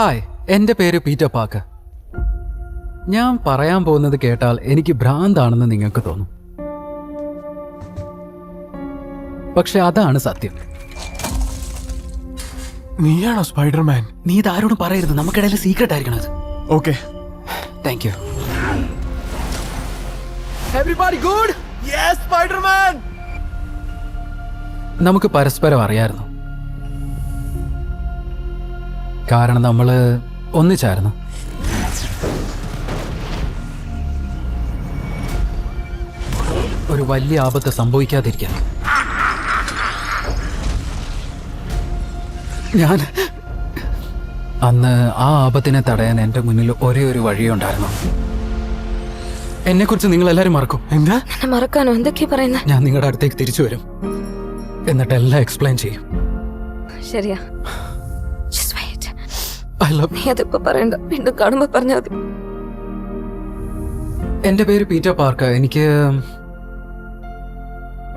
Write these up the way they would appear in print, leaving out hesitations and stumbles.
Hi, എൻ്റെ പേര് Peter park. ഞാൻ പറയാൻ പോകുന്നത് കേട്ടാൽ എനിക്ക് ഭ്രാന്താണെന്ന് നിങ്ങൾക്ക് തോന്നും. പക്ഷെ അതാണ് സത്യം. നീയാണോ സ്പൈഡർമാൻ? നീ ഇതാരോടും പറയരുത്, നമുക്കിടയിൽ സീക്രട്ട് ആയിരിക്കണം അത്. Okay. Thank you. Everybody good? Yes Spiderman. നമുക്ക് പരസ്പരം അറിയായിരുന്നു, കാരണം നമ്മള് ഒന്നിച്ചായിരുന്നു. ഒരു വലിയ ആപത്ത് സംഭവിക്കാതിരിക്കാൻ ഞാൻ അന്ന് ആ ആപത്തിനെ തടയാൻ എൻ്റെ മുന്നിൽ ഒരേ ഒരു വഴിയേ ഉണ്ടായിരുന്നു. എന്നെക്കുറിച്ച് നിങ്ങൾ എല്ലാവരും മറക്കും. എന്താ? മറക്കാനോ? എന്തൊക്കെയാ പറയുന്നത്? ഞാൻ നിങ്ങളുടെ അടുത്തേക്ക് തിരിച്ചു വരും, എന്നിട്ട് എല്ലാം എക്സ്പ്ലെയിൻ ചെയ്യും. ശരിയാ. Just wait. ഐ ലവ് നീ അതിപ്പോ പറയണ്ട, വീണ്ടും കാണുമ്പോ പറഞ്ഞാൽ മതി. എൻ്റെ പേര് പീറ്റർ പാർക്ക്. എനിക്ക്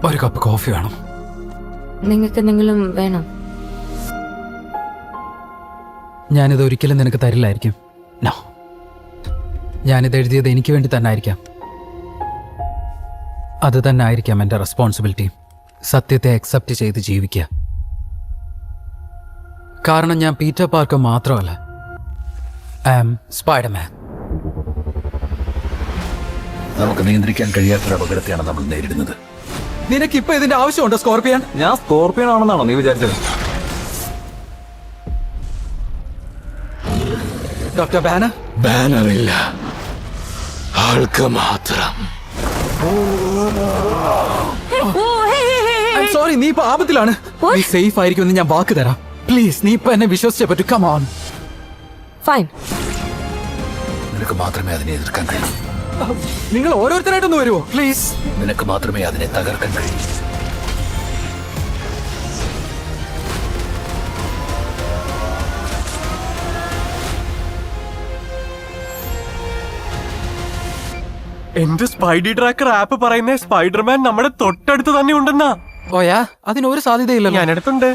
ഒരു കപ്പ് കോഫി വേണം. നിങ്ങൾക്ക് എന്തെങ്കിലും വേണം? ഞാനിത് ഒരിക്കലും നിനക്ക് തരില്ലായിരിക്കും. നോ, ഞാനിത് എഴുതിയത് എനിക്ക് വേണ്ടി തന്നെ ആയിരിക്കാം. അത് തന്നെ ആയിരിക്കാം എൻ്റെ റെസ്പോൺസിബിലിറ്റി. സത്യത്തെ അക്സെപ്റ്റ് ചെയ്ത് ജീവിക്കുക. കാരണം ഞാൻ പീറ്റർ പാർക്ക് മാത്രമല്ല, ഐ ആം സ്പൈഡർമാൻ. നമുക്ക് നിയന്ത്രിക്കാൻ കഴിയാത്തൊരു അപകടത്തെയാണ് നമ്മൾ നേരിടുന്നത്. നിനക്കിപ്പോ ഇതിന്റെ ആവശ്യമുണ്ടോ സ്കോർപ്പിയൻ? ഞാൻ സ്കോർപ്പിയൻ ആണെന്നാണോ നീ വിചാരിച്ചത്? Doctor banner? ബാനറില്ല, ആൾക്ക് മാത്രം. സോറി, നീ ഇപ്പൊ ആപത്തിലാണ്. നീ സേഫ് ആയിരിക്കുമെന്ന് ഞാൻ വാക്ക് തരാം. പ്ലീസ്, നീ ഇപ്പൊ എന്നെ വിശ്വസിച്ചേ പറ്റൂ. Come on. ഫൈൻ. നിനക്ക് മാത്രമേ അതിനെ എതിർക്കാൻ കഴിയൂ. നിങ്ങൾ ഓരോരുത്തരായിട്ടൊന്ന് വരുമോ പ്ലീസ്? നിനക്ക് മാത്രമേ അതിനെ തകർക്കാൻ കഴിയൂ. എന്റെ സ്പൈഡി ട്രാക്കർ ആപ്പ് പറയുന്ന സ്പൈഡർമാൻ നമ്മുടെ തൊട്ടടുത്ത് തന്നെ ഉണ്ടെന്നാ. ഓയാ, അതിനൊരു സാധ്യതയില്ലല്ലോ. ഞാനടുത്തുണ്ട്.